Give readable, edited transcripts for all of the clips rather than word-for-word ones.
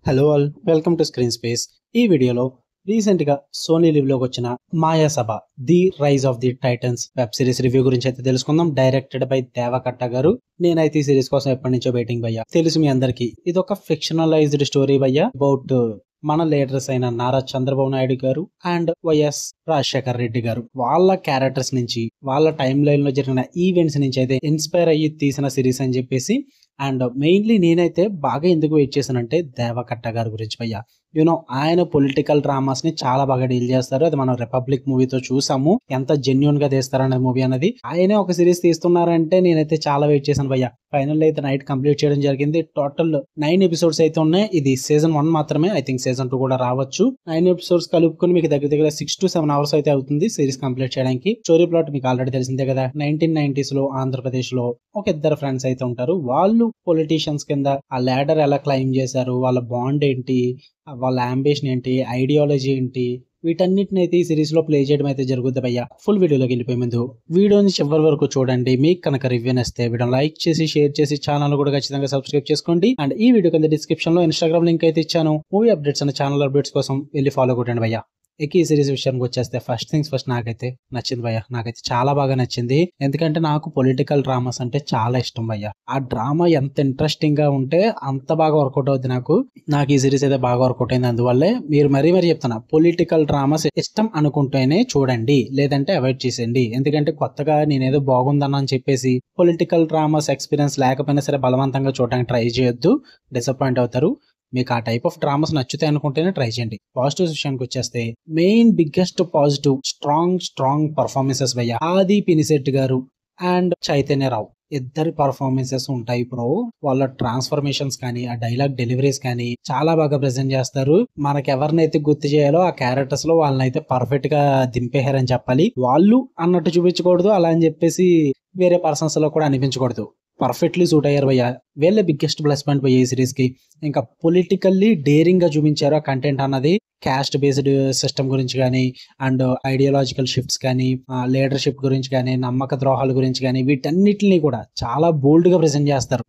Hello all, welcome to screen space. ఈ వీడియోలో recent గా సోనీ లివ్ లోకి వచ్చిన Mayasabha the rise of the Titans web series review గురించి అయితే తెలుసుకుందాం. డైరెక్టెడ్ బై దేవకట్ట గారు. నేనైతే ఈ సిరీస్ కోసం ఎప్పటి నుంచో వెయిటింగ్ భయ్యా. తెలుసు మీ అందరికి, ఇది ఒక ఫిక్షనలైజ్డ్ స్టోరీ భయ్యా అబౌట్ మన లీడర్స్ అయిన నారా చంద్రబాబు నాయుడు గారు అండ్ వైఎస్ రాజశేఖర్ రెడ్డి గారు. వాళ్ళ క్యారెక్టర్స్ నుంచి, వాళ్ళ టైం లైన్ లో జరిగిన ఈవెంట్స్ నుంచి అయితే ఇన్స్పైర్ అయ్యి తీసిన సిరీస్ అని చెప్పేసి. అండ్ మెయిన్లీ నేనైతే బాగా ఎందుకు వెయిట్ చేశానంటే దేవకట్ట గారి గురించి భయ్యా. ఆయన పొలిటికల్ డ్రామాస్ ని చాలా బాగా డీల్ చేస్తారు. అది మనం రిపబ్లిక్ మూవీతో చూసాము, ఎంత జెన్యున్ గా తీస్తారనే మూవీ అనేది. ఆయనే ఒక సిరీస్ తీస్తున్నారంటే నేనైతే చాలా వెయిట్ చేశాను భయ్యా. ఫైనల్ అయితే నైట్ కంప్లీట్ చేయడం జరిగింది. టోటల్ 9 ఎపిసోడ్స్ అయితే ఉన్నాయి. ఇది సీజన్ 1 మాత్రమే. ఐ థింక్ సీజన్ 2 కూడా రావచ్చు. 9 ఎపిసోడ్స్ కలుపుకొని మీకు దగ్గర 6 to 7 అవర్స్ అయితే అవుతుంది సిరీస్ కంప్లీట్ చేయడానికి. స్టోరీ ప్లాట్ మీకు ఆల్రెడీ తెలిసిందే కదా. 1990s లో ఆంధ్రప్రదేశ్ లో ఒక ఇద్దరు ఫ్రెండ్స్ అయితే ఉంటారు. వాళ్ళు పొలిటీషియన్స్ కింద ఆ ల్యాడర్ ఎలా క్లైమ్ చేశారు, వాళ్ళ బాండ్ ఏంటి, వాళ్ళ అంబిషన్ ఏంటి, ఐడియాలజీ ఏంటి, వీటన్నిటిని అయితే ఈ సిరీస్ లో ప్లే చేయడం అయితే జరుగుతుంది భయ్యా. ఫుల్ వీడియోలోకి వెళ్ళిపోయే ముందు వీడియోని చివరి వరకు చూడండి. మీకు కనుక రివ్యూ నచ్చితే వీడియో లైక్ చేసి షేర్ చేసి ఛానల్ కూడా ఖచ్చితంగా సబ్స్క్రైబ్ చేసుకోండి. అండ్ ఈ వీడియో కింద డిస్క్రిప్షన్ లో ఇన్స్టాగ్రామ్ లింక్ అయితే ఇచ్చాను. మూవీ అప్డేట్స్ అనే ఛానల్ అప్డేట్స్ కోసం వెళ్ళి ఫాలో కొట్టండి భయ్యా. ఈ సిరీస్ విషయానికి వచ్చేస్తే ఫస్ట్ థింగ్స్ ఫస్ట్, నాకైతే నచ్చింది భయ్య. నాకైతే చాలా బాగా నచ్చింది. ఎందుకంటే నాకు పొలిటికల్ డ్రామాస్ అంటే చాలా ఇష్టం భయ్య. ఆ డ్రామా ఎంత ఇంట్రెస్టింగ్ గా ఉంటే అంత బాగా వర్కౌట్ అవుతుంది నాకు ఈ సిరీస్ అయితే బాగా వర్కౌట్ అయింది. అందువల్లే మీరు మరీ చెప్తున్నా, పొలిటికల్ డ్రామాస్ ఇష్టం అనుకుంటేనే చూడండి, లేదంటే అవాయిడ్ చేసేయండి. ఎందుకంటే కొత్తగా నేనేదో బాగుందని చెప్పేసి పొలిటికల్ డ్రామాస్ ఎక్స్పీరియన్స్ లేకపోయినా సరే బలవంతంగా చూడడానికి ట్రై చేయొద్దు, డిసప్పాయింట్ అవుతారు. మీకు ఆ టైప్ ఆఫ్ డ్రామాస్ నచ్చుతాయి అనుకుంటేనే ట్రై చేయండి. పాజిటివ్స్ విషయానికి వచ్చేస్తే main biggest positive strong performances భయ్య. ఆది పినిశెట్టి గారు అండ్ చైతన్యరావు ఇద్దరి పర్ఫార్మెన్సెస్ ఉంటాయి బ్రో. వాళ్ళ ట్రాన్స్ఫర్మేషన్స్ కానీ, ఆ డైలాగ్ డెలివరీస్ కానీ చాలా బాగా ప్రెజెంట్ చేస్తారు. మనకి ఎవరినైతే గుర్తు చేయాలో ఆ క్యారెక్టర్స్ లో వాళ్ళనైతే పర్ఫెక్ట్ గా దింపేశారని చెప్పాలి. వాళ్ళు అన్నట్టు చూపించకూడదు, అలా అని చెప్పేసి వేరే పర్సన్స్ లో కూడా అనిపించకూడదు. పర్ఫెక్ట్లీ సూట్ అయ్యారు భయ్య. వీళ్ళ బిగ్గెస్ట్ ప్లస్ పాయింట్ పోయి ఈ సిరీస్ కి. ఇంకా పొలిటికల్లీ డేరింగ్ గా చూపించారు ఆ కంటెంట్ అన్నది. క్యాస్ట్ బేస్డ్ సిస్టమ్ గురించి కానీ, అండ్ ఐడియాలజికల్ షిఫ్ట్స్ కానీ, లీడర్షిప్ గురించి కానీ, నమ్మక ద్రోహాల గురించి కానీ, వీటన్నిటిని కూడా చాలా బోల్డ్ గా ప్రెజెంట్ చేస్తారు.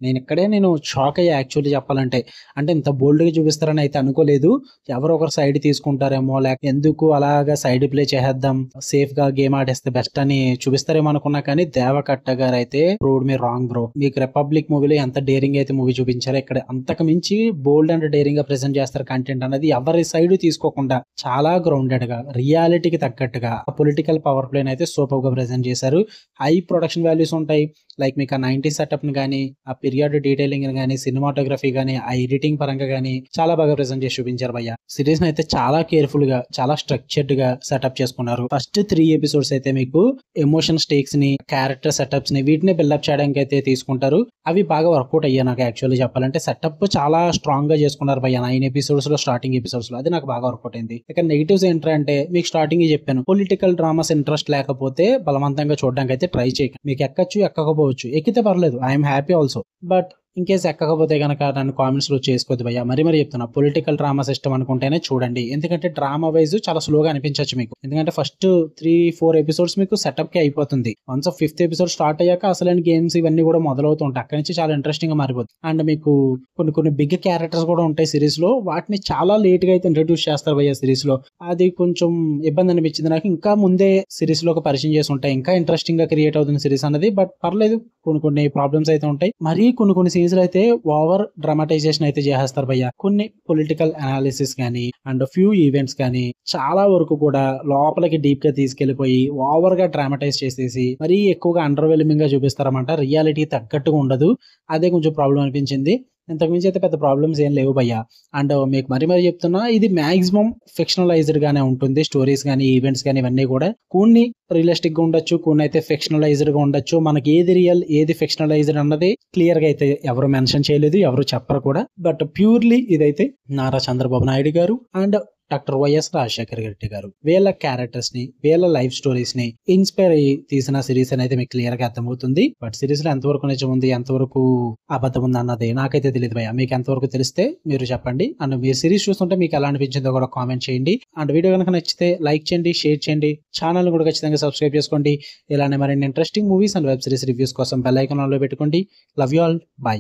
నేను షాక్ అయ్యా యాక్చువల్లీ చెప్పాలంటే. అంటే ఇంత బోల్డ్ గా చూపిస్తారని అయితే అనుకోలేదు. ఎవరో ఒకరు సైడ్ తీసుకుంటారేమో, లేక ఎందుకు అలాగా సైడ్ ప్లే చేసేద్దాం, సేఫ్ గా గేమ్ ఆడేస్తే బెస్ట్ అని చూపిస్తారేమో అనుకున్నా. కానీ దేవకట్ట గారు అయితే ప్రూవ్డ్ మీ రాంగ్ బ్రో. మీకు రిపబ్లిక్ మూవీలో ఎంత డేరింగ్ అయితే మూవీ చూపించారో, ఇక్కడ అంతకు మించి బోల్డ్ అండ్ డేరింగ్ గా ప్రెజెంట్ చేస్తారు కంటెంట్ అనేది. ఎవరి సైడ్ తీసుకోకుండా చాలా గ్రౌండెడ్ గా, రియాలిటీకి తగ్గట్టుగా పొలిటికల్ పవర్ ప్లేన్ అయితే సూపర్ గా ప్రెజెంట్ చేశారు. హై ప్రొడక్షన్ వాల్యూస్ ఉంటాయి. లైక్ మీకు ఆ 90s సెటప్ ని కానీ, ఆ పీరియడ్ డీటెయిలింగ్ కానీ, సినిమాటోగ్రఫీ కానీ, ఆ ఎడిటింగ్ పరంగా కానీ చాలా బాగా ప్రెజెంట్ చేసి చూపించారు భయ్య. సిరీస్ ని అయితే చాలా కేర్ఫుల్ గా, చాలా స్ట్రక్చర్డ్ గా సెటప్ చేసుకున్నారు. ఫస్ట్ 3 ఎపిసోడ్స్ అయితే మీకు ఎమోషన్ స్టేక్స్ ని, క్యారెక్టర్ సెటప్స్ ని, వీటిని బిల్డప్ చేయడానికి అయితే తీసుకుంటారు. అవి బాగా వర్కౌట్ అయ్యాయి నాకు యాక్చువల్లీ చెప్పాలంటే. సెటప్ చాలా స్ట్రాంగ్ గా చేసుకున్నారు భయ్య 9 ఎపిసోడ్స్ లో, స్టార్టింగ్ ఎపిసోడ్స్ లో. అది నాకు బాగా వర్కౌట్ అయింది. ఇక నెగిటివ్స్ ఏంటంటే, మీకు స్టార్టింగ్ చెప్పాను, పొలిటికల్ డ్రామాస్ ఇంట్రెస్ట్ లేకపోతే బలవంతంగా చూడడానికి అయితే ట్రై చేయకండి. మీకు ఎక్కచ్చు, ఎక్కకపోవచ్చు. ఎక్కితే పర్లేదు, I'm happy also. But in case ఎక్కకపోతే కనుక నన్ను కామెంట్స్ లో చేసుకోవద్దు భయ్య. మరీ చెప్తున్నా, పొలిటికల్ డ్రామా సిస్టమ్ అనుకుంటేనే చూడండి. ఎందుకంటే డ్రామా వైజ్ చాలా స్లోగా అనిపించవచ్చు మీకు. ఎందుకంటే ఫస్ట్ 3-4 ఎపిసోడ్స్ మీకు సెటప్ కి అయిపోతుంది. వన్స్ 5th ఎపిసోడ్ స్టార్ట్ అయ్యాక అసలైన గేమ్స్ ఇవన్నీ కూడా మొదలవుతుంటాయి. అక్కడి నుంచి చాలా ఇంట్రెస్టింగ్ గా మారిపోతుంది. అండ్ మీకు కొన్ని బిగ్ క్యారెక్టర్స్ కూడా ఉంటాయి సిరీస్ లో. వాటిని చాలా లేట్ గా అయితే ఇంట్రడ్యూస్ చేస్తారు భయ్య సిరీస్ లో. అది కొంచెం ఇబ్బంది అనిపించింది నాకు. ఇంకా ముందే సిరీస్ లో పరిచయం చేసి ఉంటాయి, ఇంకా ఇంట్రెస్టింగ్ గా క్రియేట్ అవుతుంది సిరీస్ అనేది. బట్ పర్లేదు, కొన్ని ప్రాబ్లమ్స్ అయితే ఉంటాయి. మరి కొన్ని సీన్స్ లో అయితే ఓవర్ డ్రామటైజేషన్ అయితే చేసేస్తారు భయ్య. కొన్ని పొలిటికల్ అనాలిసిస్ కానీ, అండ్ ఫ్యూ ఈవెంట్స్ కానీ చాలా వరకు కూడా లోపలికి డీప్ గా తీసుకెళ్లిపోయి ఓవర్ గా డ్రామటైజ్ చేసేసి మరీ ఎక్కువగా అండర్వెల్మింగ్ గా చూపిస్తారన్నమాట. రియాలిటీ తగ్గట్టుగా ఉండదు. అదే కొంచెం ప్రాబ్లం అనిపించింది. ఇంతకుమించి అయితే పెద్ద ప్రాబ్లమ్స్ ఏం లేవు భయ్య. అండ్ మీకు మరీ చెప్తున్నా, ఇది మాక్సిమం ఫిక్షనలైజ్డ్ గానే ఉంటుంది. స్టోరీస్ కానీ, ఈవెంట్స్ కానీ, ఇవన్నీ కూడా కొన్ని రియలిస్టిక్ గా ఉండొచ్చు, కొన్ని అయితే ఫిక్షనలైజ్డ్ గా ఉండొచ్చు. మనకి ఏది రియల్, ఏది ఫిక్షనలైజ్డ్ అన్నది క్లియర్ గా అయితే ఎవరు మెన్షన్ చేయలేదు, ఎవరు చెప్పరు కూడా. బట్ ప్యూర్లీ ఇదైతే నారా చంద్రబాబు నాయుడు గారు and doctor YS Rajasekhar Reddy గారు వీళ్ళ క్యారెక్టర్స్ ని, వీళ్ళ లైఫ్ స్టోరీస్ ని ఇన్స్పైర్ అయ్యి తీసిన సిరీస్ అనేది మీకు క్లియర్ గా అర్థమవుతుంది. బట్ సిరీస్ లో ఎంతవరకు నిజం ఉంది, ఎంతవరకు అబద్ధం ఉంది అన్నది నాకైతే తెలియదు భయ్య. మీకు ఎంతవరకు తెలిస్తే మీరు చెప్పండి. అండ్ మీరు సిరీస్ చూస్తుంటే మీకు ఎలా అనిపించిందో కూడా కామెంట్ చేయండి. అండ్ వీడియో కనుక నచ్చితే లైక్ చేయండి, షేర్ చేయండి, ఛానల్ కూడా ఖచ్చితంగా సబ్స్క్రైబ్ చేసుకోండి. ఇలానే మరిన్ని interesting movies and web series reviews కోసం బెల్ ఐకాన్ ఆన్ లో పెట్టుకోండి. Love you all, bye.